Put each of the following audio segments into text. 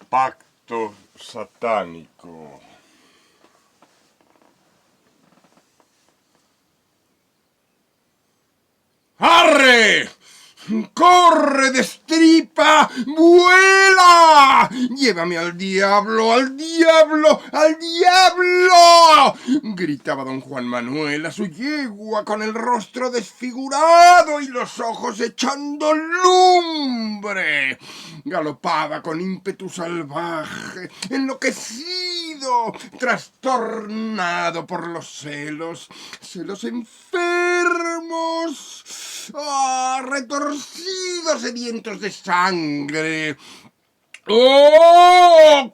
Pacto satánico. ¡Arre! ¡Corre, destripa, vuela! ¡Llévame al diablo, al diablo, al diablo! Gritaba don Juan Manuel a su yegua con el rostro desfigurado y los ojos echando lumbre. Galopaba con ímpetu salvaje, enloquecido, trastornado por los celos enfermos, retorcidos, sedientos de sangre. ¡Oh!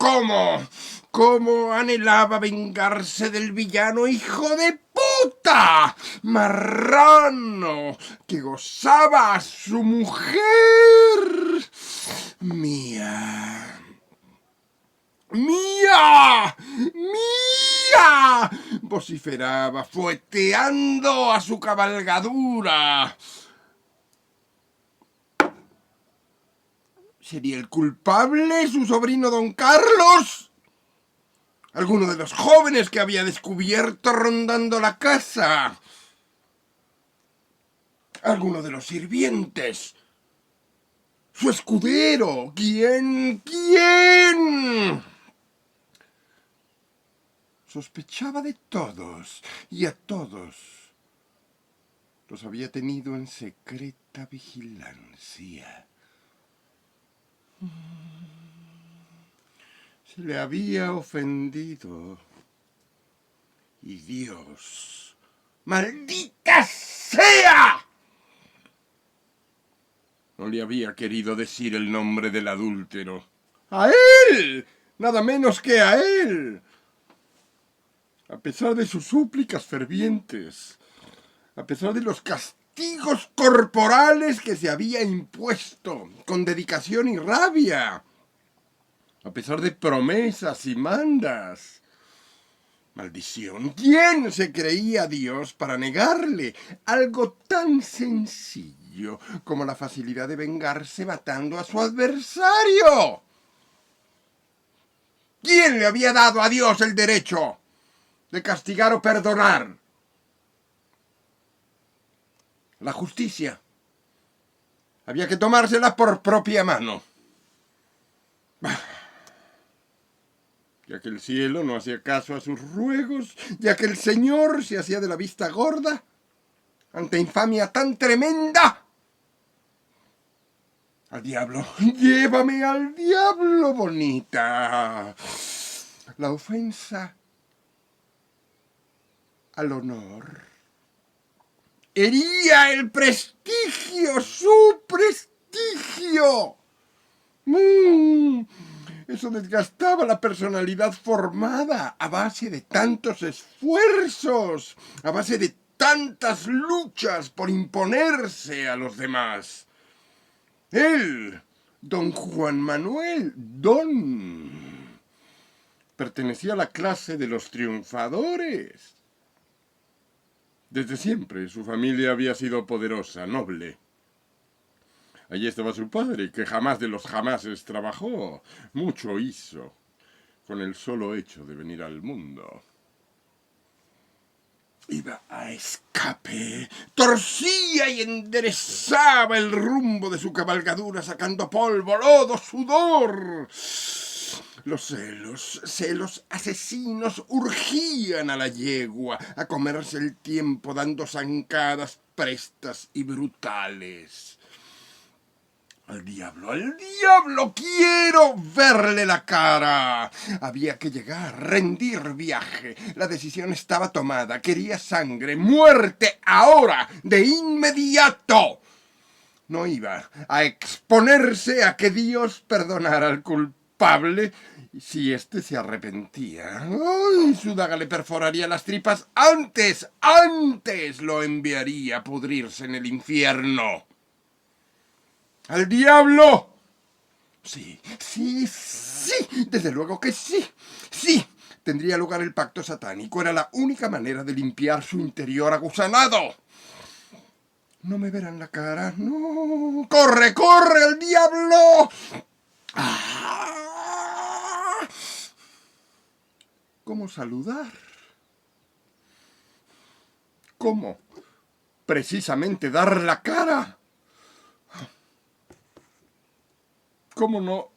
¿Cómo anhelaba vengarse del villano hijo de puta, marrano, que gozaba a su mujer? ¡Mía! ¡Mía! ¡Mía! Vociferaba, fueteando a su cabalgadura. ¿Sería el culpable su sobrino don Carlos? ¿Alguno de los jóvenes que había descubierto rondando la casa? ¿Alguno de los sirvientes? ¿Su escudero? ¿Quién? Sospechaba de todos y a todos los había tenido en secreta vigilancia. Se le había ofendido. Y Dios, ¡maldita sea!, no le había querido decir el nombre del adúltero. ¡A él! ¡Nada menos que a él! A pesar de sus súplicas fervientes, a pesar de los castigos corporales que se había impuesto con dedicación y rabia, a pesar de promesas y mandas. ¡Maldición! ¿Quién se creía Dios para negarle algo tan sencillo como la facilidad de vengarse matando a su adversario? ¿Quién le había dado a Dios el derecho de castigar o perdonar? La justicia. Había que tomársela por propia mano. Ya que el cielo no hacía caso a sus ruegos, ya que el Señor se hacía de la vista gorda ante infamia tan tremenda. Al diablo, llévame al diablo, bonita. La ofensa al honor hería el prestigio, su prestigio. Eso desgastaba la personalidad formada a base de tantos esfuerzos, a base de tantas luchas por imponerse a los demás. Él, don Juan Manuel, pertenecía a la clase de los triunfadores. Desde siempre su familia había sido poderosa, noble. Allí estaba su padre, que jamás de los jamases trabajó, mucho hizo, con el solo hecho de venir al mundo. Iba a escape, torcía y enderezaba el rumbo de su cabalgadura, sacando polvo, lodo, sudor. Los celos asesinos urgían a la yegua a comerse el tiempo dando zancadas prestas y brutales. ¡Al diablo! ¡Quiero verle la cara! Había que llegar, rendir viaje. La decisión estaba tomada. Quería sangre, muerte, ahora, de inmediato. No iba a exponerse a que Dios perdonara al culpable si éste se arrepentía. ¡Ay! Su daga le perforaría las tripas. Antes lo enviaría a pudrirse en el infierno. ¡Al diablo! Sí, desde luego que sí. Tendría lugar el pacto satánico. Era la única manera de limpiar su interior agusanado. No me verán la cara, no. ¡Corre, al diablo! ¿Cómo saludar? ¿Cómo precisamente dar la cara? ¿Cómo no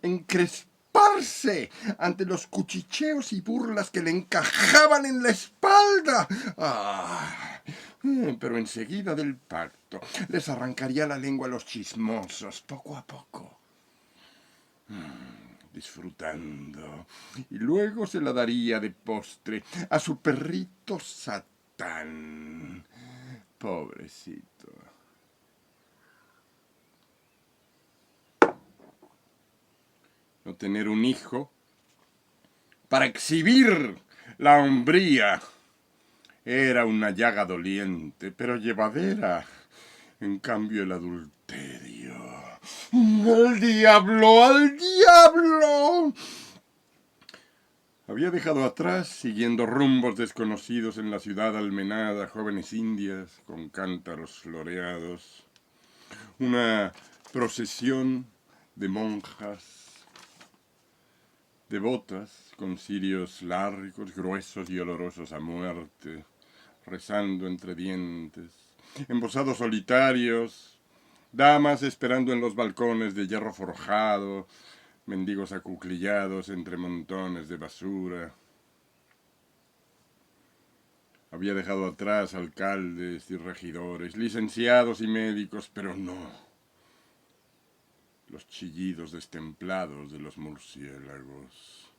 encresparse ante los cuchicheos y burlas que le encajaban en la espalda? Pero enseguida del parto les arrancaría la lengua a los chismosos, poco a poco, disfrutando, y luego se la daría de postre a su perrito Satán. Pobrecito. No tener un hijo para exhibir la hombría era una llaga doliente, pero llevadera. En cambio, el adulterio. ¡Al diablo! ¡Al diablo! Había dejado atrás, siguiendo rumbos desconocidos en la ciudad almenada, jóvenes indias con cántaros floreados, una procesión de monjas devotas con cirios largos, gruesos y olorosos a muerte, rezando entre dientes, embosados solitarios, damas esperando en los balcones de hierro forjado, mendigos acuclillados entre montones de basura. Había dejado atrás alcaldes y regidores, licenciados y médicos, pero no los chillidos destemplados de los murciélagos,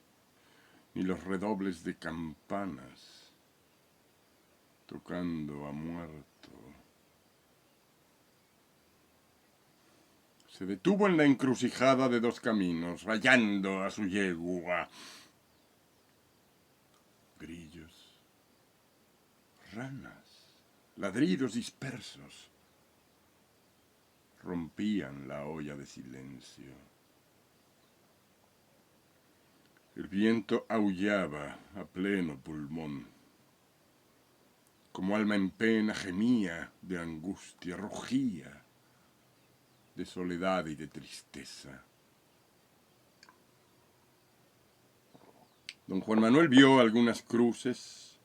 ni los redobles de campanas tocando a muerto. Se detuvo en la encrucijada de dos caminos, rayando a su yegua. Grillos, ranas, ladridos dispersos rompían la olla de silencio. El viento aullaba a pleno pulmón. Como alma en pena gemía de angustia, rugía de soledad y de tristeza. Don Juan Manuel vio algunas cruces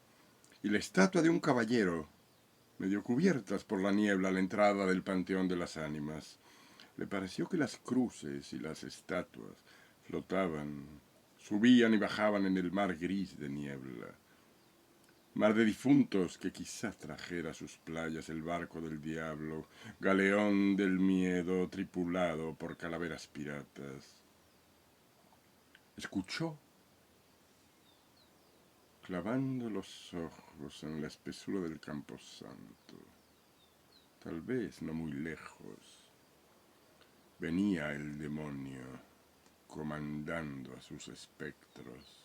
y la estatua de un caballero, medio cubiertas por la niebla a la entrada del Panteón de las Ánimas. Le pareció que las cruces y las estatuas flotaban, subían y bajaban en el mar gris de niebla. Mar de difuntos que quizá trajera a sus playas el barco del diablo, galeón del miedo tripulado por calaveras piratas. Escuchó, clavando los ojos en la espesura del camposanto. Tal vez no muy lejos. Venía el demonio comandando a sus espectros.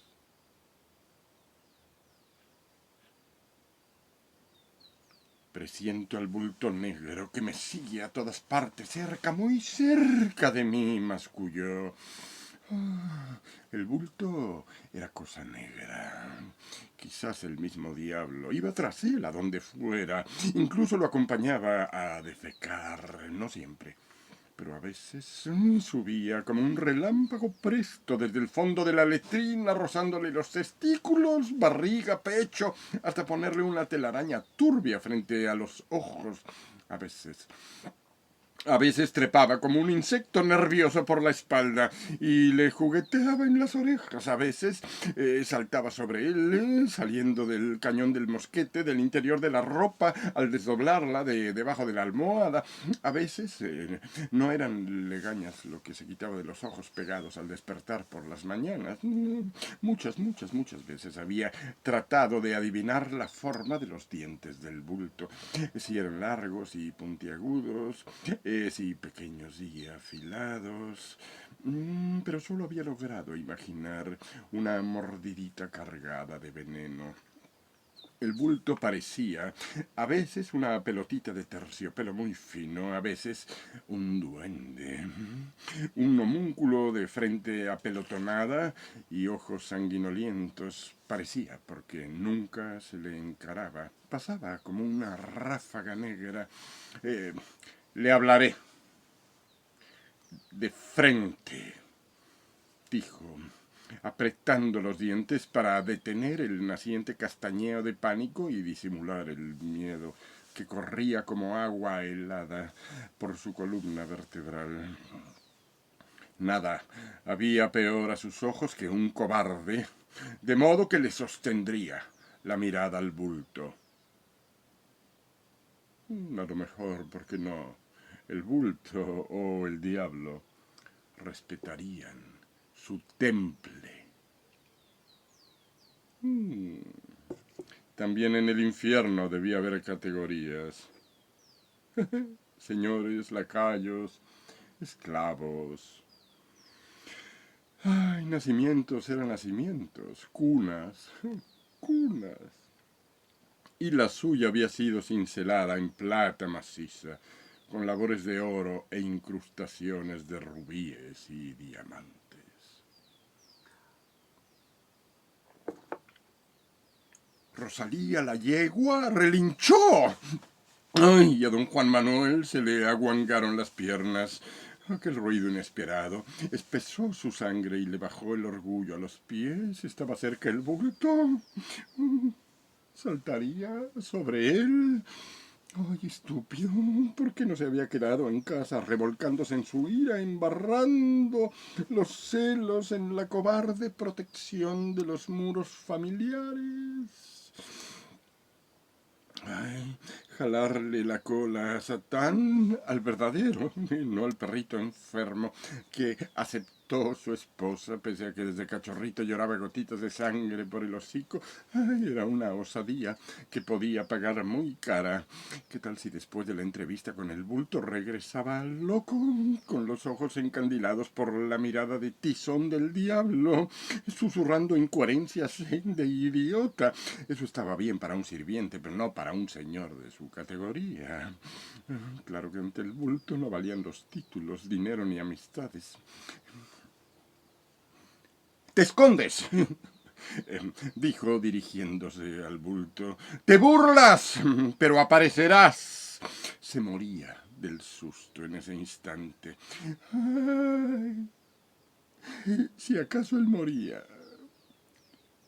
Presiento al bulto negro que me sigue a todas partes, cerca, muy cerca de mí, masculló. El bulto era cosa negra. Quizás el mismo diablo. Iba tras él a donde fuera. Incluso lo acompañaba a defecar. No siempre, pero a veces subía como un relámpago presto desde el fondo de la letrina, rozándole los testículos, barriga, pecho, hasta ponerle una telaraña turbia frente a los ojos. A veces trepaba como un insecto nervioso por la espalda y le jugueteaba en las orejas. A veces saltaba sobre él, saliendo del cañón del mosquete, del interior de la ropa, al desdoblarla debajo de la almohada. A veces no eran legañas lo que se quitaba de los ojos pegados al despertar por las mañanas. Muchas veces había tratado de adivinar la forma de los dientes del bulto, si eran largos y puntiagudos, si pequeños y afilados, pero solo había logrado imaginar una mordidita cargada de veneno. El bulto parecía, a veces una pelotita de terciopelo muy fino, a veces un duende, un homúnculo de frente apelotonada y ojos sanguinolientos. Parecía, porque nunca se le encaraba. Pasaba como una ráfaga negra. Le hablaré de frente, dijo, apretando los dientes para detener el naciente castañeo de pánico y disimular el miedo que corría como agua helada por su columna vertebral. Nada había peor a sus ojos que un cobarde, de modo que le sostendría la mirada al bulto. A lo mejor, porque no, el bulto o el diablo respetarían su temple. También en el infierno debía haber categorías. Señores, lacayos, esclavos. Ay, nacimientos eran nacimientos, cunas, cunas. Y la suya había sido cincelada en plata maciza, con labores de oro e incrustaciones de rubíes y diamantes. Rosalía la yegua relinchó. Ay, a don Juan Manuel se le aguangaron las piernas. Aquel ruido inesperado espesó su sangre y le bajó el orgullo a los pies. Estaba cerca el bulto. Saltaría sobre él. Ay, estúpido, ¿por qué no se había quedado en casa revolcándose en su ira, embarrando los celos en la cobarde protección de los muros familiares? Ay, jalarle la cola a Satán, al verdadero, no al perrito enfermo que aceptó su esposa, pese a que desde cachorrito lloraba gotitas de sangre por el hocico. Ay, era una osadía que podía pagar muy cara. ¿Qué tal si después de la entrevista con el bulto regresaba loco, con los ojos encandilados por la mirada de tizón del diablo, susurrando incoherencias de idiota? Eso estaba bien para un sirviente, pero no para un señor de su categoría. Claro que ante el bulto no valían los títulos, dinero ni amistades. ¡Te escondes! Dijo dirigiéndose al bulto. ¡Te burlas! Pero aparecerás. Se moría del susto en ese instante. Ay, si acaso él moría.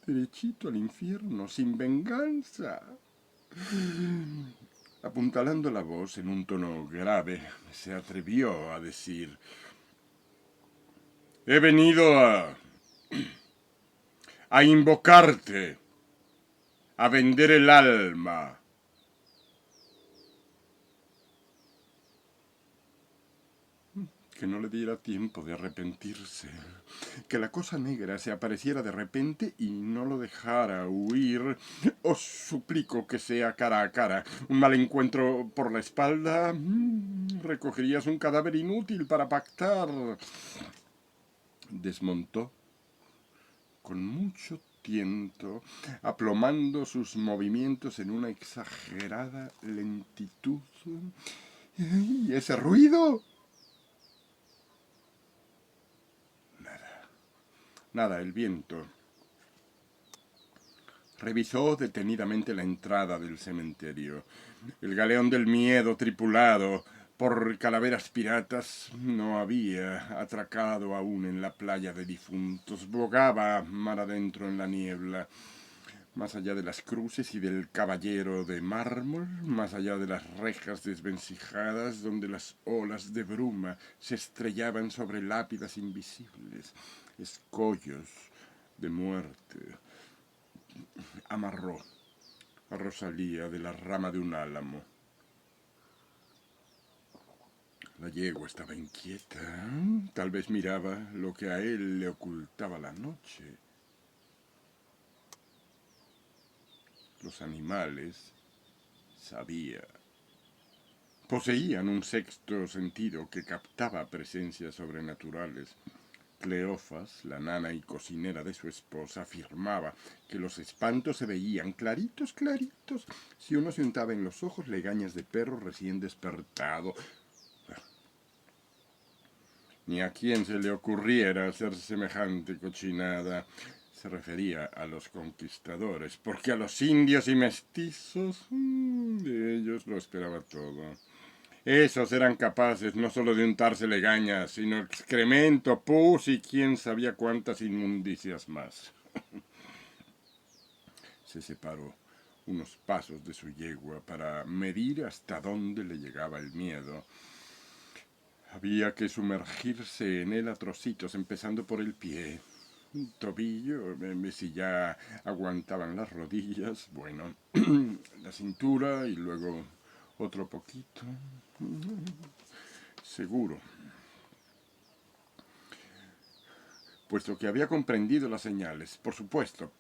Derechito al infierno, sin venganza. Apuntalando la voz en un tono grave, se atrevió a decir: he venido a invocarte, a vender el alma. Que no le diera tiempo de arrepentirse, que la cosa negra se apareciera de repente y no lo dejara huir. Os suplico que sea cara a cara. Un mal encuentro por la espalda. Recogerías un cadáver inútil para pactar. Desmontó con mucho tiento, aplomando sus movimientos en una exagerada lentitud. ¿Y ese ruido? Nada, el viento. Revisó detenidamente la entrada del cementerio. El galeón del miedo, tripulado por calaveras piratas, no había atracado aún en la playa de difuntos. Bogaba mar adentro en la niebla. Más allá de las cruces y del caballero de mármol, más allá de las rejas desvencijadas donde las olas de bruma se estrellaban sobre lápidas invisibles, escollos de muerte. Amarró a Rosalía de la rama de un álamo. La yegua estaba inquieta. Tal vez miraba lo que a él le ocultaba la noche. Los animales, sabía, poseían un sexto sentido que captaba presencias sobrenaturales. Cleofas, la nana y cocinera de su esposa, afirmaba que los espantos se veían claritos, claritos, si uno se untaba en los ojos legañas de perro recién despertado. Ni a quien se le ocurriera hacer semejante cochinada. Se refería a los conquistadores, porque a los indios y mestizos de ellos lo esperaba todo. Esos eran capaces no solo de untarse legañas, sino excremento, pus y quién sabía cuántas inmundicias más. Se separó unos pasos de su yegua para medir hasta dónde le llegaba el miedo. Había que sumergirse en él a trocitos, empezando por el pie. Un tobillo, si ya aguantaban las rodillas, bueno, la cintura y luego otro poquito. Seguro. Puesto que había comprendido las señales, por supuesto.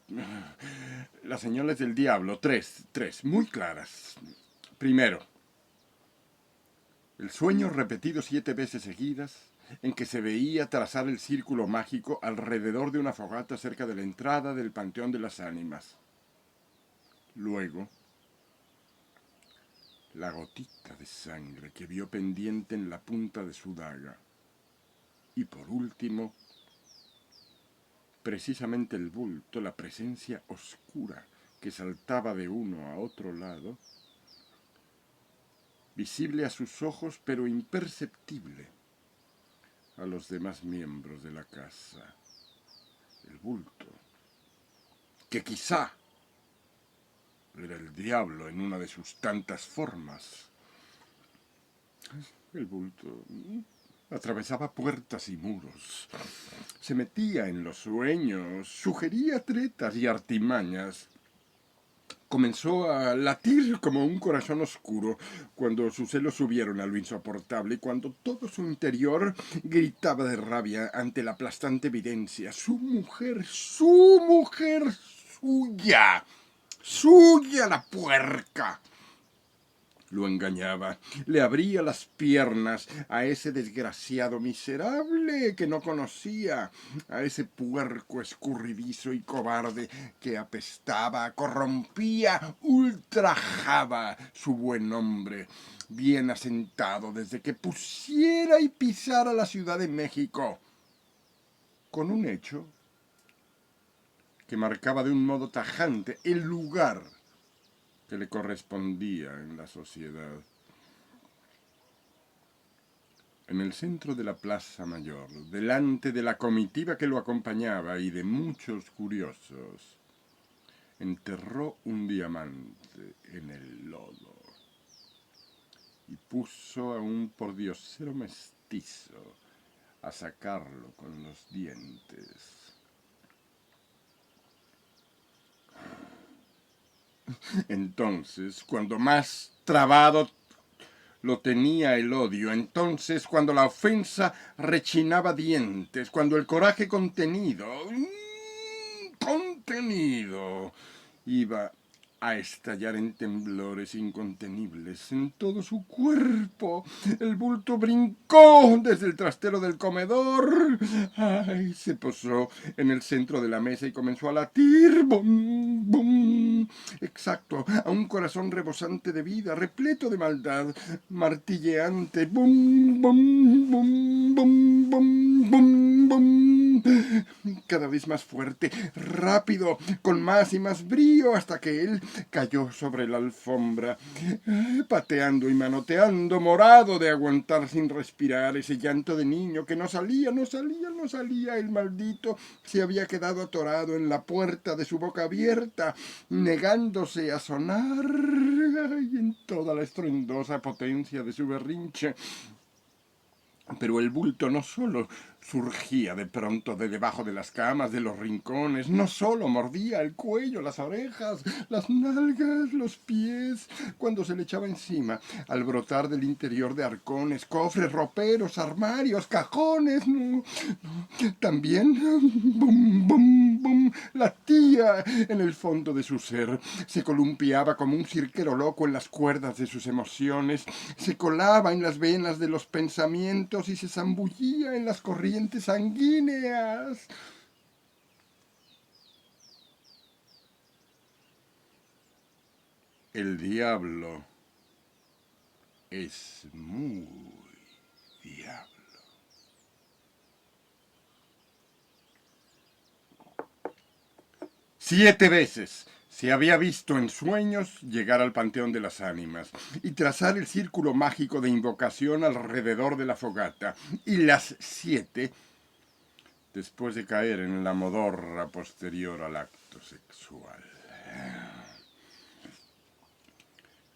Las señales del diablo, tres, muy claras. Primero, el sueño repetido 7 veces seguidas, en que se veía trazar el círculo mágico alrededor de una fogata cerca de la entrada del Panteón de las Ánimas. Luego, la gotita de sangre que vio pendiente en la punta de su daga. Y por último, precisamente el bulto, la presencia oscura que saltaba de uno a otro lado, visible a sus ojos pero imperceptible a los demás miembros de la casa. El bulto, que quizá era el diablo en una de sus tantas formas. El bulto atravesaba puertas y muros, se metía en los sueños, sugería tretas y artimañas. Comenzó a latir como un corazón oscuro cuando sus celos subieron a lo insoportable y cuando todo su interior gritaba de rabia ante la aplastante evidencia. Su mujer, suya la puerca. Lo engañaba, le abría las piernas a ese desgraciado miserable que no conocía, a ese puerco escurridizo y cobarde que apestaba, corrompía, ultrajaba su buen nombre, bien asentado desde que pusiera y pisara la Ciudad de México, con un hecho que marcaba de un modo tajante el lugar que le correspondía en la sociedad. En el centro de la Plaza Mayor, delante de la comitiva que lo acompañaba y de muchos curiosos, enterró un diamante en el lodo y puso a un pordiosero mestizo a sacarlo con los dientes. Entonces, cuando más trabado lo tenía el odio, entonces cuando la ofensa rechinaba dientes, cuando el coraje contenido iba a estallar en temblores incontenibles en todo su cuerpo. El bulto brincó desde el trastero del comedor. Ay, se posó en el centro de la mesa y comenzó a latir. ¡Bum, bum! Exacto, a un corazón rebosante de vida, repleto de maldad, martilleante. ¡Bum, bum, bum, bum, bum, bum, bum! Cada vez más fuerte, rápido, con más y más brío, hasta que él cayó sobre la alfombra, pateando y manoteando, morado de aguantar sin respirar ese llanto de niño que no salía. El maldito se había quedado atorado en la puerta de su boca abierta, negándose a sonar, y en toda la estruendosa potencia de su berrinche. Pero el bulto no solo surgía de pronto de debajo de las camas, de los rincones, no solo mordía el cuello, las orejas, las nalgas, los pies, cuando se le echaba encima, al brotar del interior de arcones, cofres, roperos, armarios, cajones, también, bum, bum, bum, latía en el fondo de su ser, se columpiaba como un cirquero loco en las cuerdas de sus emociones, se colaba en las venas de los pensamientos y se zambullía en las corrientes sanguíneas. El diablo es muy diablo. 7 veces Se había visto en sueños llegar al Panteón de las Ánimas y trazar el círculo mágico de invocación alrededor de la fogata. Y las 7, después de caer en la modorra posterior al acto sexual.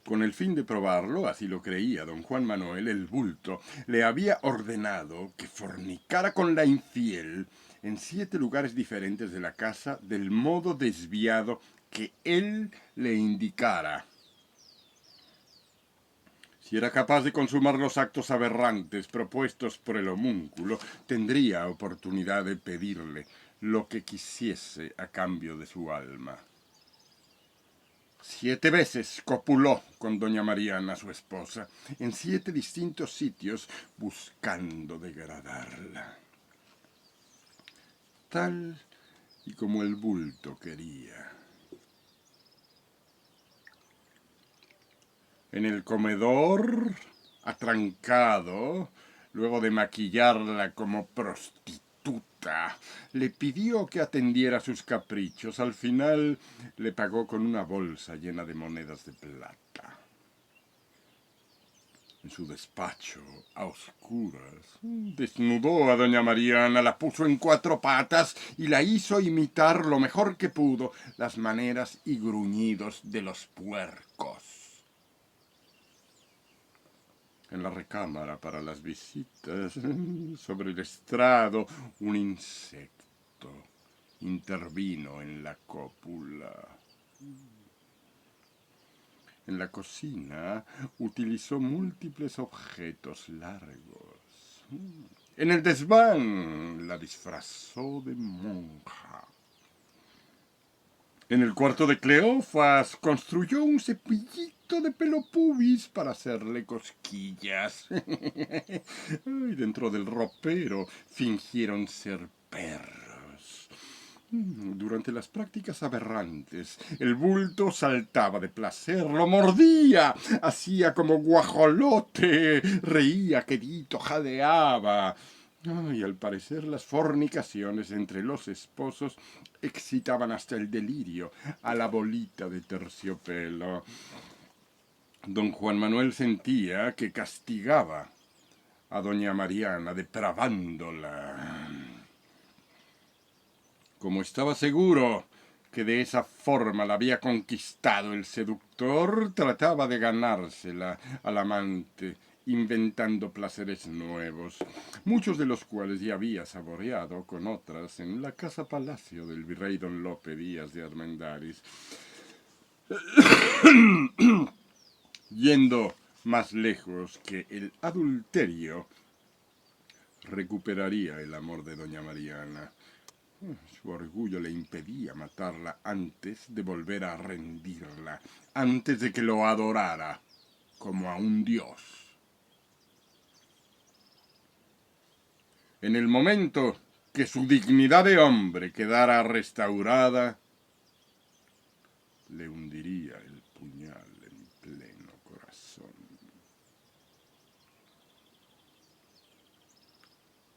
Con el fin de probarlo, así lo creía don Juan Manuel, el bulto le había ordenado que fornicara con la infiel en 7 lugares diferentes de la casa del modo desviado que él le indicara. Si era capaz de consumar los actos aberrantes propuestos por el homúnculo, tendría oportunidad de pedirle lo que quisiese a cambio de su alma. 7 veces copuló con doña Mariana, su esposa, en 7 distintos sitios, buscando degradarla. Tal y como el bulto quería. En el comedor, atrancado, luego de maquillarla como prostituta, le pidió que atendiera sus caprichos. Al final le pagó con una bolsa llena de monedas de plata. En su despacho, a oscuras, desnudó a doña Mariana, la puso en 4 patas y la hizo imitar lo mejor que pudo las maneras y gruñidos de los puercos. En la recámara para las visitas, sobre el estrado, un insecto intervino en la cópula. En la cocina utilizó múltiples objetos largos. En el desván la disfrazó de monja. En el cuarto de Cleofas construyó un cepillito de pelo pubis para hacerle cosquillas. Y dentro del ropero fingieron ser perros. Durante las prácticas aberrantes, el bulto saltaba de placer, lo mordía, hacía como guajolote, reía quedito, jadeaba. Y al parecer las fornicaciones entre los esposos excitaban hasta el delirio a la bolita de terciopelo. Don Juan Manuel sentía que castigaba a doña Mariana depravándola. Como estaba seguro que de esa forma la había conquistado el seductor, trataba de ganársela al amante, inventando placeres nuevos, muchos de los cuales ya había saboreado con otras en la casa palacio del virrey don Lope Díaz de Armendáriz. Yendo más lejos que el adulterio, recuperaría el amor de doña Mariana. Su orgullo le impedía matarla antes de volver a rendirla, antes de que lo adorara como a un dios. En el momento que su dignidad de hombre quedara restaurada, le hundiría el puñal en pleno corazón.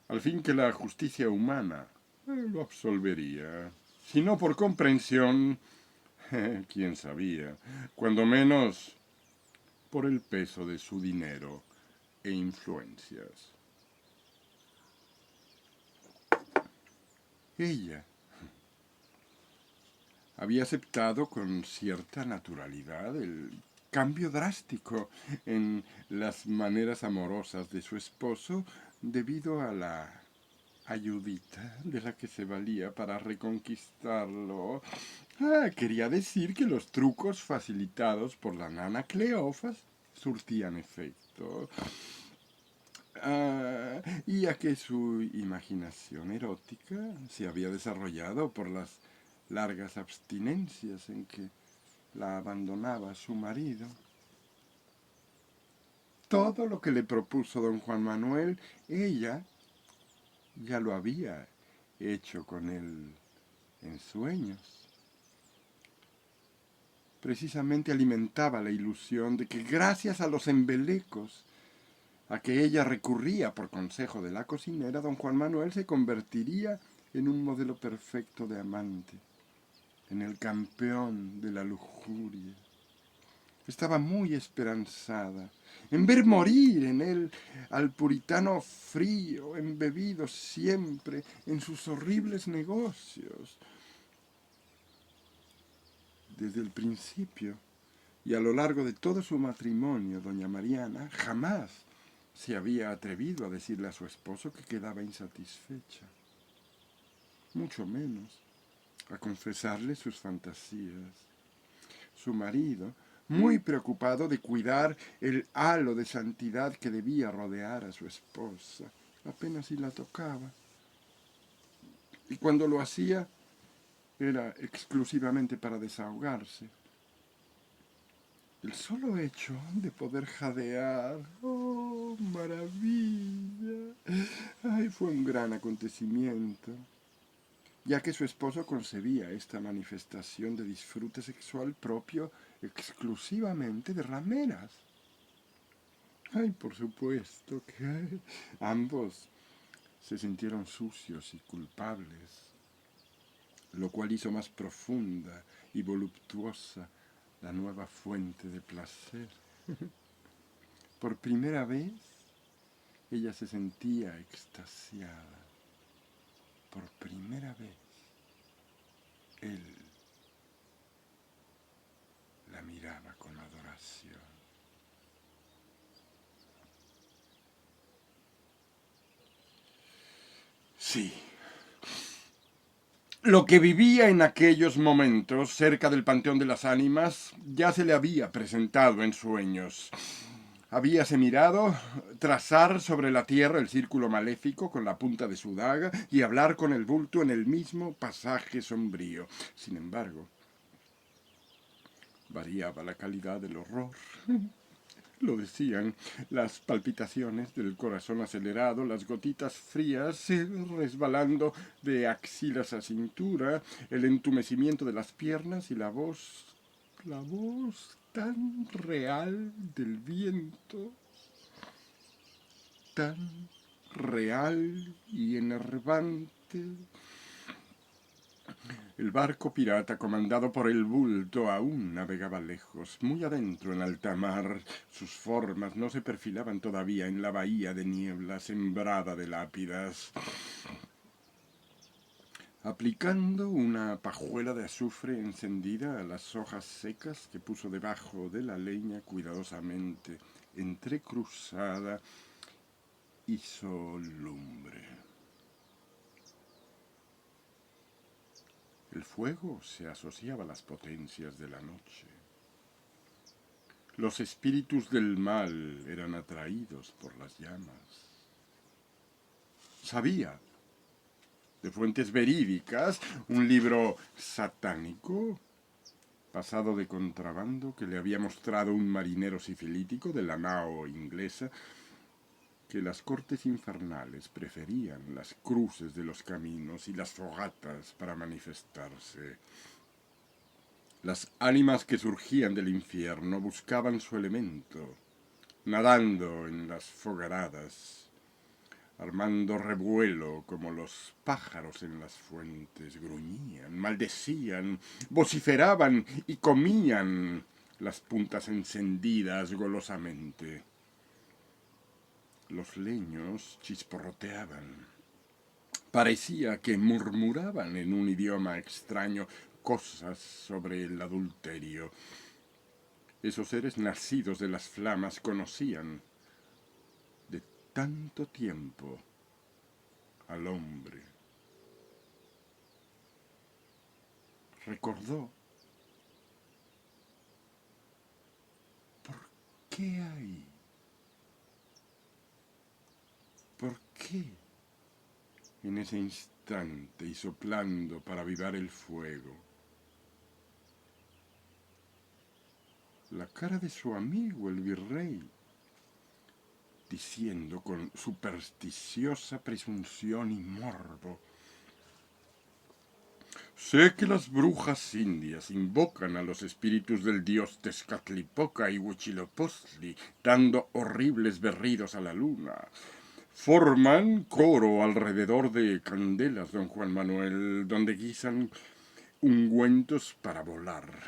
Al fin que la justicia humana lo absolvería, si no por comprensión, quién sabía, cuando menos por el peso de su dinero e influencias. Ella había aceptado con cierta naturalidad el cambio drástico en las maneras amorosas de su esposo debido a la ayudita de la que se valía para reconquistarlo. Quería decir que los trucos facilitados por la nana Cleofas surtían efecto. Y a que su imaginación erótica se había desarrollado por las largas abstinencias en que la abandonaba su marido. Todo lo que le propuso don Juan Manuel, ella ya lo había hecho con él en sueños. Precisamente alimentaba la ilusión de que gracias a los embelecos a que ella recurría por consejo de la cocinera, don Juan Manuel se convertiría en un modelo perfecto de amante. en el campeón de la lujuria. Estaba muy esperanzada en ver morir en él al puritano frío, embebido siempre en sus horribles negocios. Desde el principio y a lo largo de todo su matrimonio, doña Mariana jamás se había atrevido a decirle a su esposo que quedaba insatisfecha, mucho menos a confesarle sus fantasías. Su marido, muy preocupado de cuidar el halo de santidad que debía rodear a su esposa, apenas si la tocaba. Y cuando lo hacía, era exclusivamente para desahogarse. El solo hecho de poder jadear, ¡oh, maravilla! Ay, fue un gran acontecimiento, ya que su esposo concebía esta manifestación de disfrute sexual propio exclusivamente de rameras. Ay, por supuesto que ambos se sintieron sucios y culpables, lo cual hizo más profunda y voluptuosa la nueva fuente de placer. Por primera vez, ella se sentía extasiada. Por primera vez, él la miraba con adoración. Sí, lo que vivía en aquellos momentos cerca del Panteón de las Ánimas ya se le había presentado en sueños. Habíase mirado trazar sobre la tierra el círculo maléfico con la punta de su daga y hablar con el bulto en el mismo pasaje sombrío. Sin embargo, variaba la calidad del horror. Lo decían las palpitaciones del corazón acelerado, las gotitas frías resbalando de axilas a cintura, el entumecimiento de las piernas y la voz tan real del viento, tan real y enervante. El barco pirata, comandado por el bulto, aún navegaba lejos, muy adentro en alta mar. Sus formas no se perfilaban todavía en la bahía de niebla sembrada de lápidas. Aplicando una pajuela de azufre encendida a las hojas secas que puso debajo de la leña cuidadosamente entrecruzada, hizo lumbre. El fuego se asociaba a las potencias de la noche. Los espíritus del mal eran atraídos por las llamas. Sabía, de fuentes verídicas, un libro satánico, pasado de contrabando, que le había mostrado un marinero sifilítico de la nao inglesa, que las cortes infernales preferían las cruces de los caminos y las fogatas para manifestarse. Las ánimas que surgían del infierno buscaban su elemento, nadando en las fogaradas, armando revuelo como los pájaros en las fuentes, gruñían, maldecían, vociferaban y comían las puntas encendidas golosamente. Los leños chisporroteaban. Parecía que murmuraban en un idioma extraño cosas sobre el adulterio. Esos seres nacidos de las flamas conocían de tanto tiempo al hombre. Recordó por qué hay. ¿Por qué? En ese instante y soplando para avivar el fuego, la cara de su amigo el virrey, diciendo con supersticiosa presunción y morbo: sé que las brujas indias invocan a los espíritus del dios Tezcatlipoca y Huitzilopochtli, dando horribles berridos a la luna. Forman coro alrededor de candelas, don Juan Manuel, donde guisan ungüentos para volar.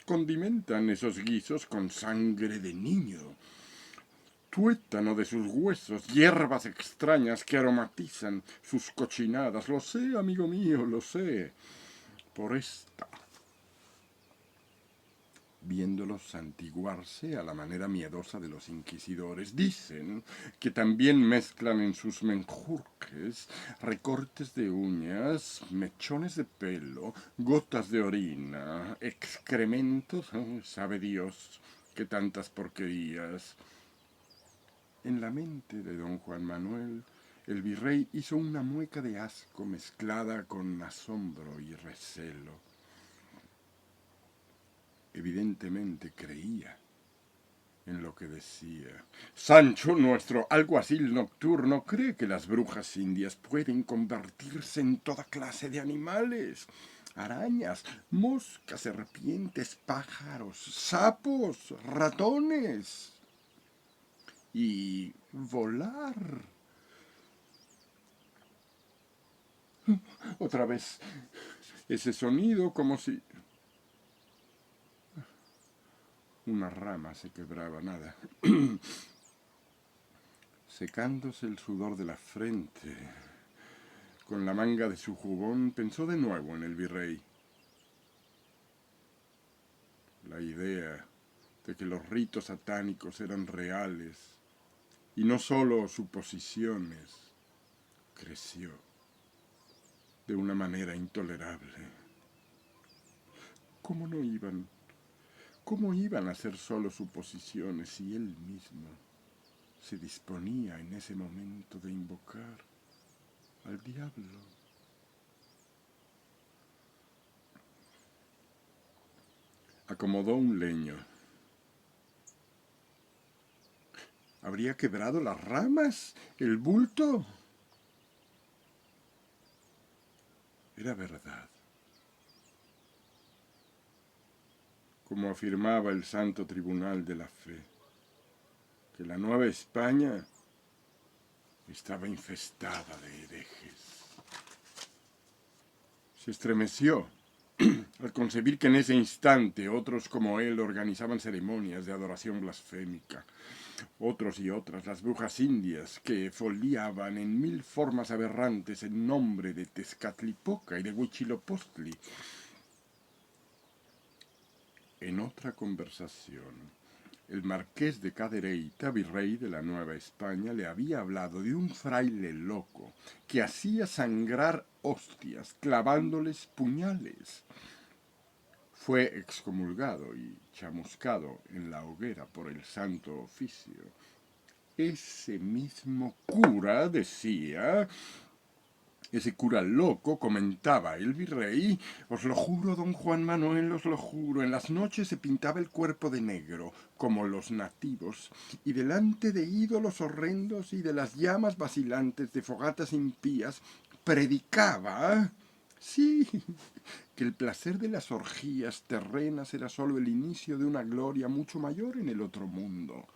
Condimentan esos guisos con sangre de niño, tuétano de sus huesos, hierbas extrañas que aromatizan sus cochinadas. Lo sé, amigo mío, lo sé. Por esta, viéndolos santiguarse a la manera miedosa de los inquisidores, dicen que también mezclan en sus menjurjes recortes de uñas, mechones de pelo, gotas de orina, excrementos, sabe Dios que tantas porquerías. En la mente de don Juan Manuel, el virrey hizo una mueca de asco mezclada con asombro y recelo. Evidentemente creía en lo que decía. Sancho, nuestro alguacil nocturno, cree que las brujas indias pueden convertirse en toda clase de animales. Arañas, moscas, serpientes, pájaros, sapos, ratones. Y volar. Otra vez ese sonido como si una rama se quebraba, nada. Secándose el sudor de la frente, con la manga de su jubón, pensó de nuevo en el virrey. La idea de que los ritos satánicos eran reales y no solo suposiciones creció de una manera intolerable. ¿Cómo no iban? ¿Cómo iban a ser solo suposiciones si él mismo se disponía en ese momento de invocar al diablo? Acomodó un leño. ¿Habría quebrado las ramas? ¿El bulto? Era verdad. Como afirmaba el Santo Tribunal de la Fe, que la Nueva España estaba infestada de herejes. Se estremeció al concebir que en ese instante otros como él organizaban ceremonias de adoración blasfémica. Otros y otras, las brujas indias, que foliaban en 1000 formas aberrantes en nombre de Tezcatlipoca y de Huitzilopochtli. En otra conversación, el marqués de Cadereyta, virrey de la Nueva España, le había hablado de un fraile loco que hacía sangrar hostias clavándoles puñales. Fue excomulgado y chamuscado en la hoguera por el Santo Oficio. Ese mismo cura decía... Ese cura loco, comentaba el virrey, os lo juro, don Juan Manuel, os lo juro, en las noches se pintaba el cuerpo de negro, como los nativos, y delante de ídolos horrendos y de las llamas vacilantes de fogatas impías, predicaba, sí, que el placer de las orgías terrenas era sólo el inicio de una gloria mucho mayor en el otro mundo.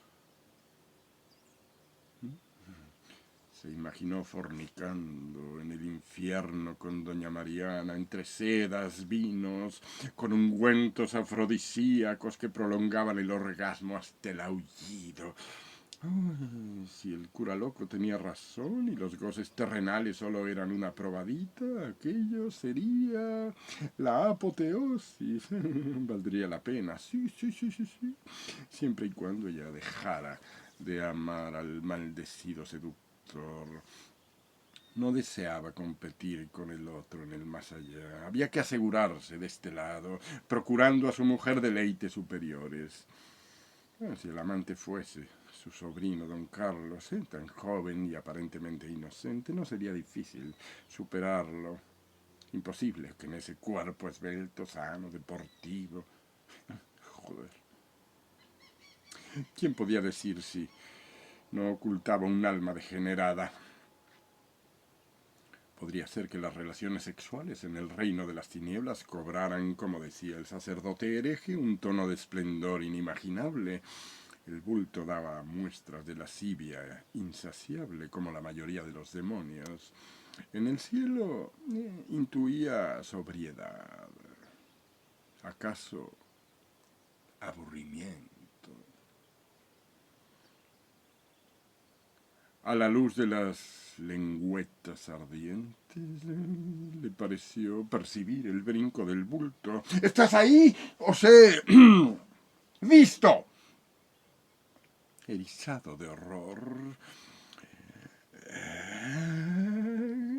Se imaginó fornicando en el infierno con doña Mariana, entre sedas, vinos, con ungüentos afrodisíacos que prolongaban el orgasmo hasta el aullido. Ay, si el cura loco tenía razón y los goces terrenales solo eran una probadita, aquello sería la apoteosis. Valdría la pena, sí. Siempre y cuando ella dejara de amar al maldecido seductor. No deseaba competir con el otro en el más allá. Había que asegurarse de este lado, procurando a su mujer deleites superiores. Si el amante fuese su sobrino don Carlos, tan joven y aparentemente inocente, no sería difícil superarlo. Imposible que en ese cuerpo esbelto, sano, deportivo. Joder. ¿Quién podía decir si no ocultaba un alma degenerada? Podría ser que las relaciones sexuales en el reino de las tinieblas cobraran, como decía el sacerdote hereje, un tono de esplendor inimaginable. El bulto daba muestras de lascivia insaciable, como la mayoría de los demonios. En el cielo intuía sobriedad, acaso aburrimiento. A la luz de las lengüetas ardientes le pareció percibir el brinco del bulto. ¿Estás ahí? ¡Os he visto! Erizado de horror.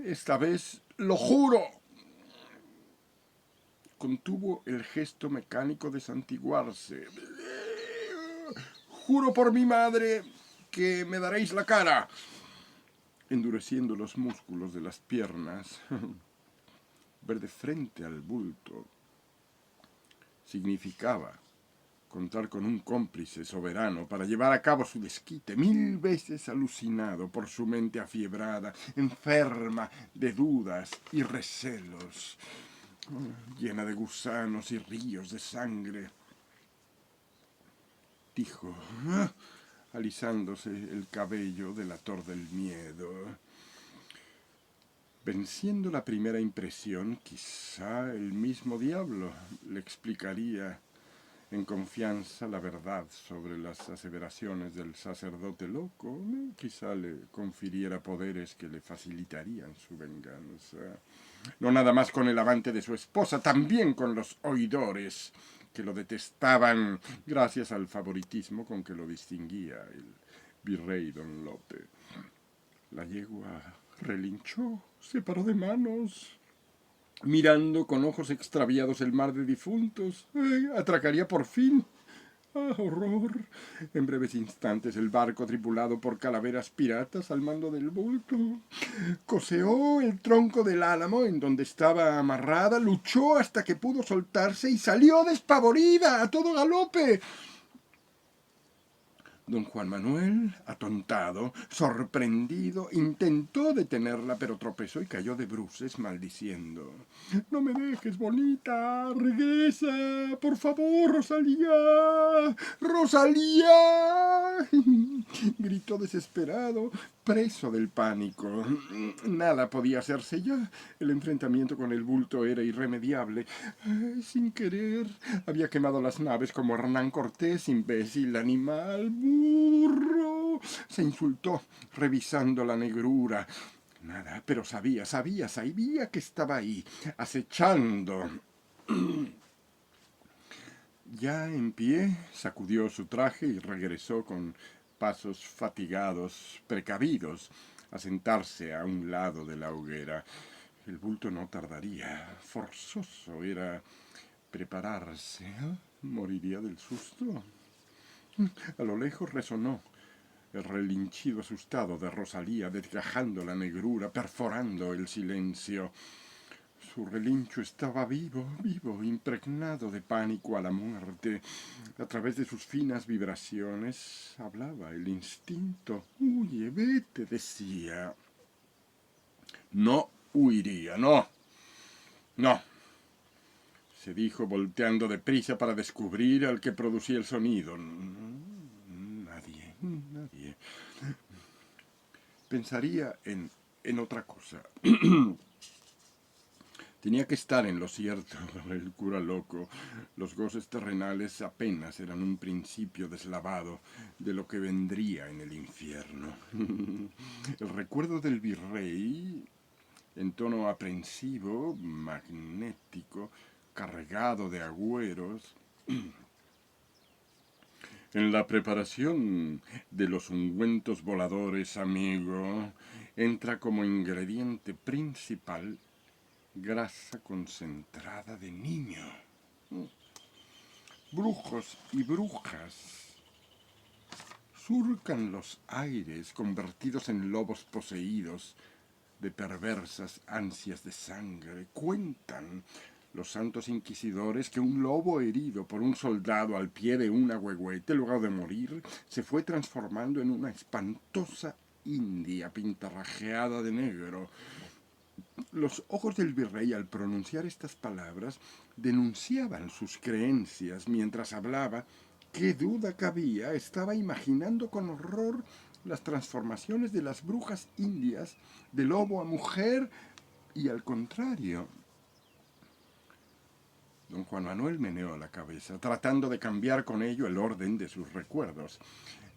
Esta vez lo juro. Contuvo el gesto mecánico de santiguarse. Juro por mi madre que me daréis la cara. Endureciendo los músculos de las piernas, ver de frente al bulto significaba contar con un cómplice soberano para llevar a cabo su desquite, 1000 veces alucinado por su mente afiebrada, enferma de dudas y recelos, llena de gusanos y ríos de sangre. Dijo, alisándose el cabello delator del miedo. Venciendo la primera impresión, quizá el mismo diablo le explicaría en confianza la verdad sobre las aseveraciones del sacerdote loco. Quizá le confiriera poderes que le facilitarían su venganza. No nada más con el amante de su esposa, también con los oidores, que lo detestaban gracias al favoritismo con que lo distinguía el virrey don Lope. La yegua relinchó, se paró de manos, mirando con ojos extraviados el mar de difuntos. Atracaría por fin. ¡Ah, horror! En breves instantes el barco tripulado por calaveras piratas al mando del bulto coseó el tronco del álamo en donde estaba amarrada, luchó hasta que pudo soltarse y salió despavorida a todo galope. Don Juan Manuel, atontado, sorprendido, intentó detenerla, pero tropezó y cayó de bruces, maldiciendo. «¡No me dejes, bonita! ¡Regresa! ¡Por favor, Rosalía! ¡Rosalía!» Gritó desesperado, preso del pánico. Nada podía hacerse ya. El enfrentamiento con el bulto era irremediable. Sin querer, había quemado las naves como Hernán Cortés, imbécil, animal, burro. Se insultó, revisando la negrura. Nada, pero sabía que estaba ahí, acechando. Ya en pie, sacudió su traje y regresó con pasos fatigados, precavidos, a sentarse a un lado de la hoguera. El bulto no tardaría. Forzoso era prepararse. ¿Moriría del susto? A lo lejos resonó el relinchido asustado de Rosalía, desgajando la negrura, perforando el silencio. Su relincho estaba vivo, impregnado de pánico a la muerte. A través de sus finas vibraciones hablaba el instinto. «Huye, vete», decía. No huiría, no, se dijo volteando deprisa para descubrir al que producía el sonido. Nadie. Pensaría en otra cosa. Tenía que estar en lo cierto, el cura loco. Los goces terrenales apenas eran un principio deslavado de lo que vendría en el infierno. El recuerdo del virrey, en tono aprensivo, magnético, cargado de agüeros, en la preparación de los ungüentos voladores, amigo, entra como ingrediente principal grasa concentrada de niño. Brujos y brujas surcan los aires convertidos en lobos poseídos de perversas ansias de sangre. Cuentan los santos inquisidores que un lobo herido por un soldado al pie de un ahuehuete, luego de morir, se fue transformando en una espantosa india pintarrajeada de negro. Los ojos del virrey, al pronunciar estas palabras, denunciaban sus creencias. Mientras hablaba, qué duda cabía, estaba imaginando con horror las transformaciones de las brujas indias de lobo a mujer y al contrario. Don Juan Manuel meneó la cabeza, tratando de cambiar con ello el orden de sus recuerdos.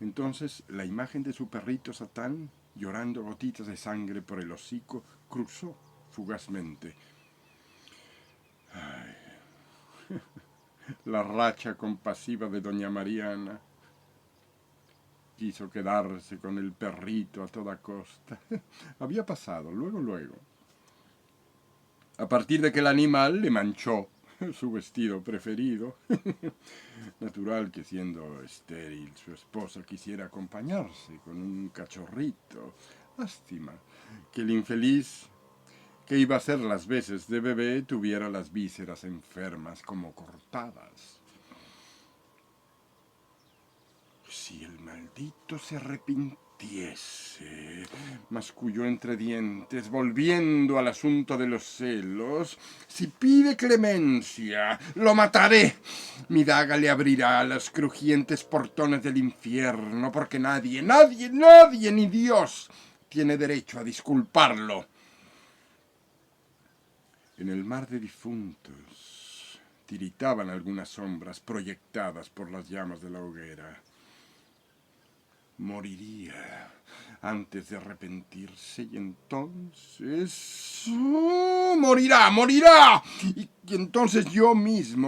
Entonces la imagen de su perrito Satán, llorando gotitas de sangre por el hocico, cruzó fugazmente. Ay, la racha compasiva de doña Mariana. Quiso quedarse con el perrito a toda costa. Había pasado, luego. A partir de que el animal le manchó su vestido preferido. Natural que siendo estéril su esposa quisiera acompañarse con un cachorrito. Lástima que el infeliz que iba a hacer las veces de bebé tuviera las vísceras enfermas como cortadas. Si el maldito se arrepintiese, masculló entre dientes, volviendo al asunto de los celos, si pide clemencia, lo mataré. Mi daga le abrirá los crujientes portones del infierno, porque nadie, ni Dios, tiene derecho a disculparlo. En el mar de difuntos tiritaban algunas sombras proyectadas por las llamas de la hoguera. Moriría antes de arrepentirse y entonces... ¡Morirá! Y entonces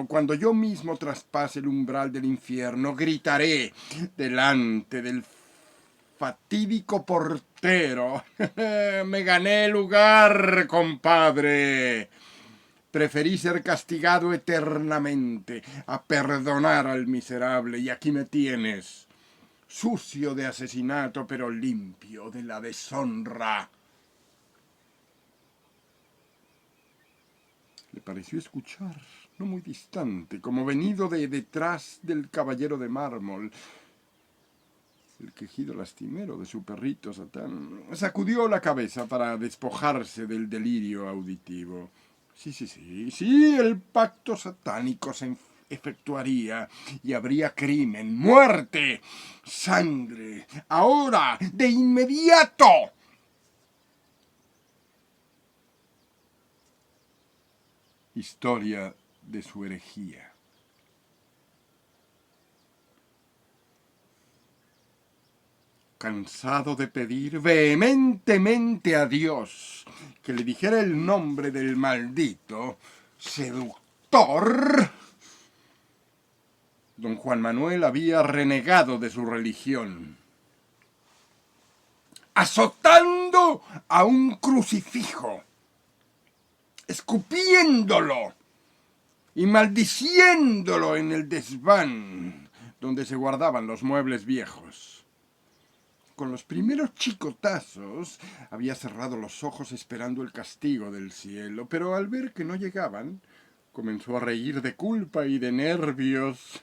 cuando yo mismo traspase el umbral del infierno, gritaré delante del fatídico portero. Me gané el lugar, compadre. Preferí ser castigado eternamente a perdonar al miserable y aquí me tienes. Sucio de asesinato, pero limpio de la deshonra. Le pareció escuchar, no muy distante, como venido de detrás del caballero de mármol, el quejido lastimero de su perrito Satán. Sacudió la cabeza para despojarse del delirio auditivo. Sí, el pacto satánico se efectuaría y habría crimen, muerte, sangre, ahora, de inmediato. Historia de su herejía. Cansado de pedir vehementemente a Dios que le dijera el nombre del maldito seductor, don Juan Manuel había renegado de su religión, azotando a un crucifijo, escupiéndolo y maldiciéndolo en el desván donde se guardaban los muebles viejos. Con los primeros chicotazos había cerrado los ojos esperando el castigo del cielo, pero al ver que no llegaban, comenzó a reír de culpa y de nervios,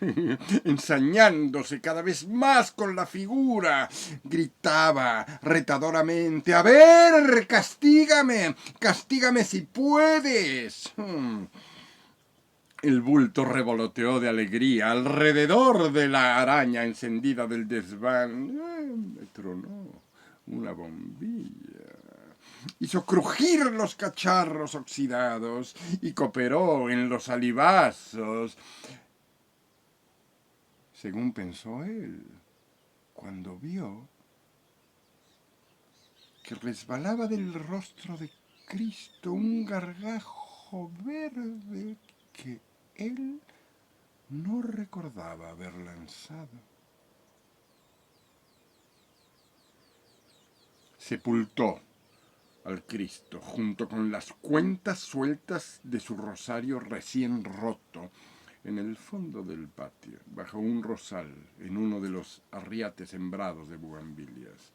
ensañándose cada vez más con la figura. Gritaba retadoramente: ¡A ver, castígame si puedes! El bulto revoloteó de alegría alrededor de la araña encendida del desván. Me tronó una bombilla. Hizo crujir los cacharros oxidados y cooperó en los salivazos. Según pensó él, cuando vio que resbalaba del rostro de Cristo un gargajo verde que él no recordaba haber lanzado. Sepultó al Cristo junto con las cuentas sueltas de su rosario recién roto en el fondo del patio, bajo un rosal en uno de los arriates sembrados de bugambilias.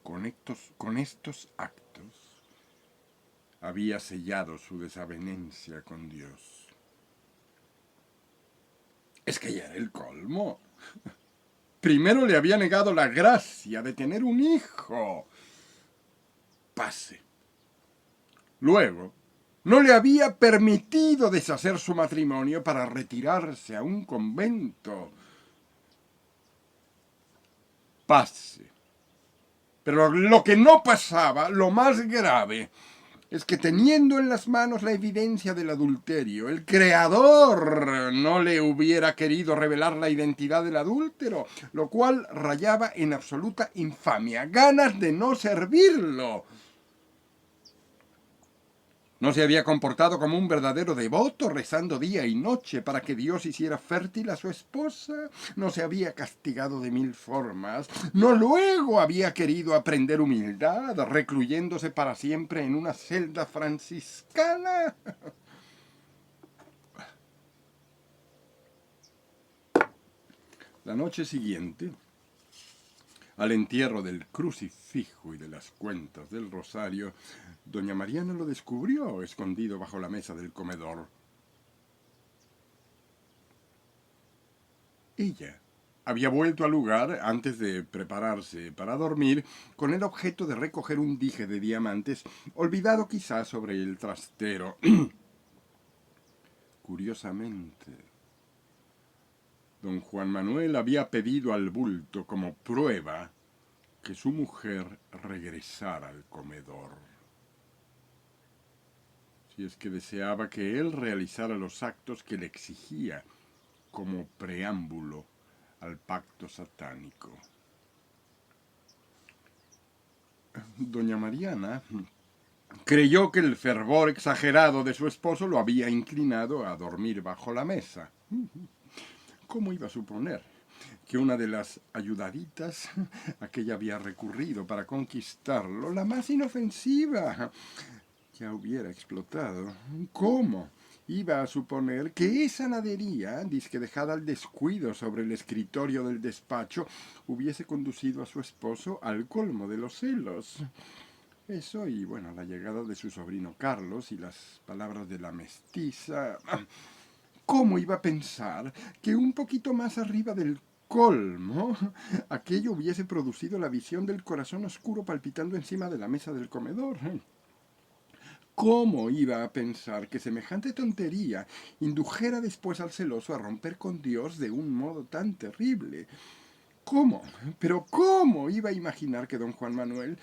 Con estos actos había sellado su desavenencia con Dios. Es que ya era el colmo. Primero le había negado la gracia de tener un hijo. Pase. Luego, no le había permitido deshacer su matrimonio para retirarse a un convento. pase. Pero lo que no pasaba, lo más grave, es que teniendo en las manos la evidencia del adulterio, el creador no le hubiera querido revelar la identidad del adúltero, lo cual rayaba en absoluta infamia, ganas de no servirlo. No se había comportado como un verdadero devoto, rezando día y noche para que Dios hiciera fértil a su esposa. No se había castigado de 1000 formas. No luego había querido aprender humildad, recluyéndose para siempre en una celda franciscana. La noche siguiente, al entierro del crucifijo y de las cuentas del rosario, doña Mariana lo descubrió escondido bajo la mesa del comedor. Ella había vuelto al lugar antes de prepararse para dormir con el objeto de recoger un dije de diamantes olvidado quizás sobre el trastero. Curiosamente, don Juan Manuel había pedido al bulto como prueba que su mujer regresara al comedor. Si es que deseaba que él realizara los actos que le exigía como preámbulo al pacto satánico. Doña Mariana creyó que el fervor exagerado de su esposo lo había inclinado a dormir bajo la mesa. ¿Cómo iba a suponer que una de las ayudaditas a que ella había recurrido para conquistarlo, la más inofensiva, ya hubiera explotado? ¿Cómo iba a suponer que esa nadería, disque dejada al descuido sobre el escritorio del despacho, hubiese conducido a su esposo al colmo de los celos? Eso y, bueno, la llegada de su sobrino Carlos y las palabras de la mestiza. ¿Cómo iba a pensar que un poquito más arriba del colmo aquello hubiese producido la visión del corazón oscuro palpitando encima de la mesa del comedor? ¿Cómo iba a pensar que semejante tontería indujera después al celoso a romper con Dios de un modo tan terrible? ¿Cómo? Pero ¿cómo iba a imaginar que don Juan Manuel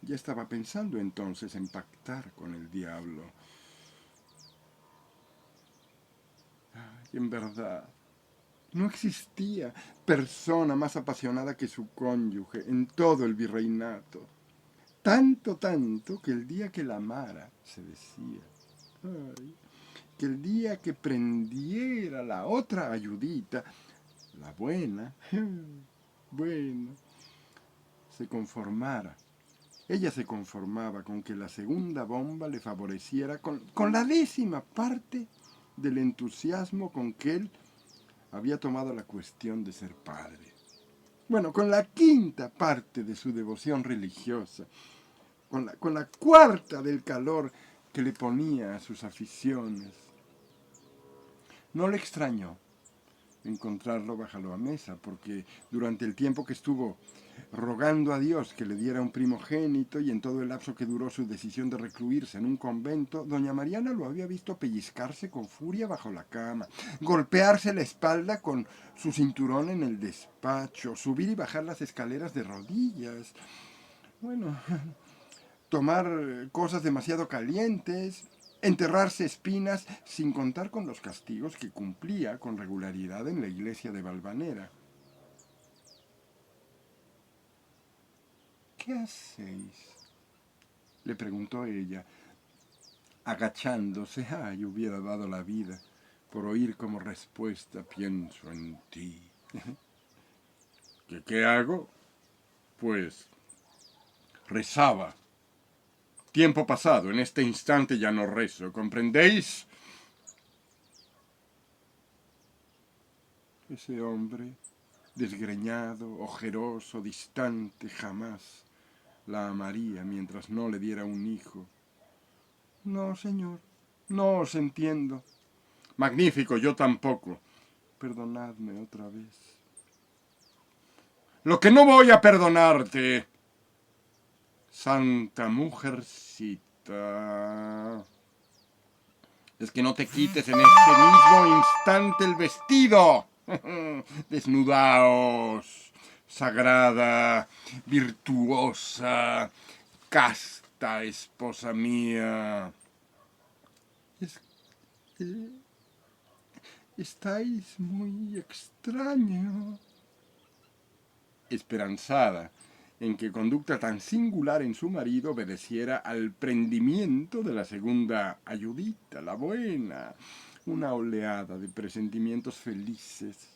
ya estaba pensando entonces en pactar con el diablo? Y en verdad, no existía persona más apasionada que su cónyuge en todo el virreinato. Tanto que el día que la amara, se decía, ay, que el día que prendiera la otra ayudita, la buena, bueno, se conformara. Ella se conformaba con que la segunda bomba le favoreciera con la 10ª parte del entusiasmo con que él había tomado la cuestión de ser padre. Bueno, con la 5ª parte de su devoción religiosa, con la 4ª del calor que le ponía a sus aficiones. No le extrañó encontrarlo bajo la mesa, porque durante el tiempo que estuvo rogando a Dios que le diera un primogénito y en todo el lapso que duró su decisión de recluirse en un convento, doña Mariana lo había visto pellizcarse con furia bajo la cama, golpearse la espalda con su cinturón en el despacho, subir y bajar las escaleras de rodillas. Bueno, tomar cosas demasiado calientes, enterrarse espinas, sin contar con los castigos que cumplía con regularidad en la iglesia de Valvanera. ¿Qué hacéis?, le preguntó ella, agachándose. Ay, hubiera dado la vida por oír como respuesta: pienso en ti. ¿Qué hago? Pues rezaba. Tiempo pasado, en este instante ya no rezo, ¿comprendéis? Ese hombre, desgreñado, ojeroso, distante, jamás la amaría mientras no le diera un hijo. No, señor, no os entiendo. Magnífico, yo tampoco. Perdonadme otra vez. Lo que no voy a perdonarte, santa mujercita, es que no te quites en este mismo instante el vestido. Desnudaos, sagrada, virtuosa, casta esposa mía. Estáis muy extraño. Esperanzada en que conducta tan singular en su marido obedeciera al prendimiento de la segunda ayudita, la buena. Una oleada de presentimientos felices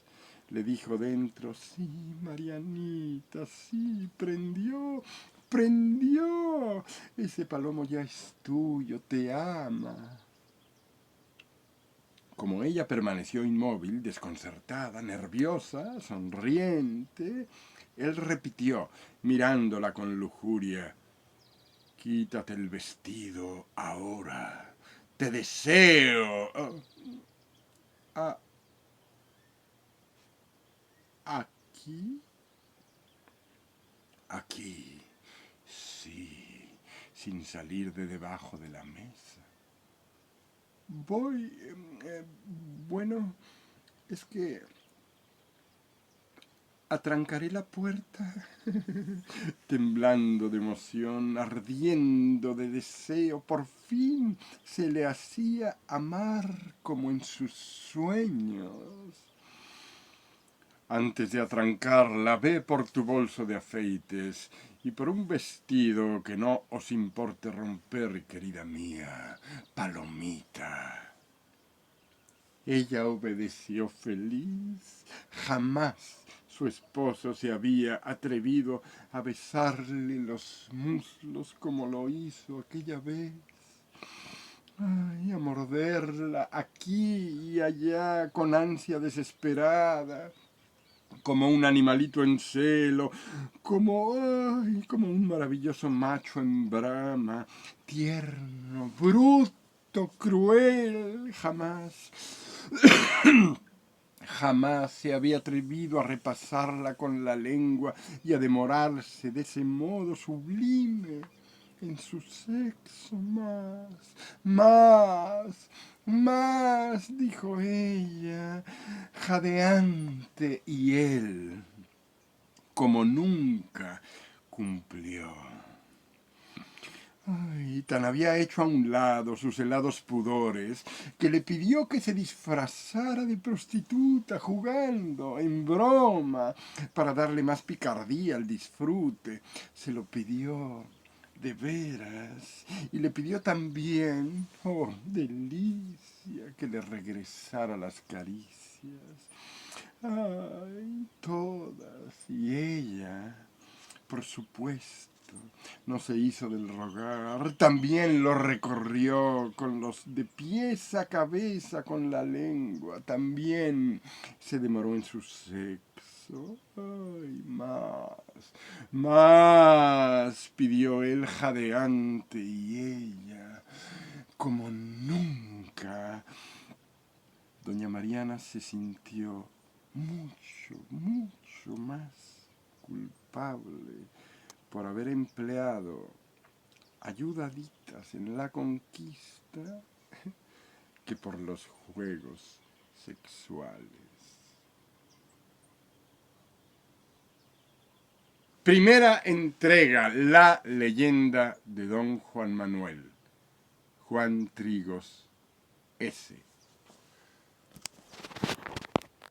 le dijo dentro: sí, Marianita, sí, prendió, prendió. Ese palomo ya es tuyo, te ama. Como ella permaneció inmóvil, desconcertada, nerviosa, sonriente, él repitió, mirándola con lujuria: quítate el vestido ahora, te deseo. ¿Aquí? Aquí, sí, sin salir de debajo de la mesa. Voy, bueno, es que atrancaré la puerta, temblando de emoción, ardiendo de deseo. Por fin se le hacía amar como en sus sueños. Antes de atrancarla, ve por tu bolso de afeites y por un vestido que no os importe romper, querida mía, palomita. Ella obedeció feliz. Jamás su esposo se había atrevido a besarle los muslos como lo hizo aquella vez. Ay, a morderla aquí y allá con ansia desesperada, como un animalito en celo, como un maravilloso macho en brama, tierno, bruto, cruel. Jamás se había atrevido a repasarla con la lengua y a demorarse de ese modo sublime en su sexo. Más, dijo ella, jadeante, y él, como nunca, cumplió. Ay, tan había hecho a un lado sus helados pudores que le pidió que se disfrazara de prostituta jugando, en broma, para darle más picardía al disfrute. Se lo pidió de veras y le pidió también, oh, delicia, que le regresara las caricias. Ay, todas, y ella, por supuesto, no se hizo del rogar, también lo recorrió con los de pies a cabeza con la lengua, también se demoró en su sexo. Ay, más, pidió él jadeante, y ella, como nunca. Doña Mariana se sintió mucho más culpable por haber empleado ayudaditas en la conquista que por los juegos sexuales. Primera entrega: La leyenda de Don Juan Manuel. Juan Trigos, S.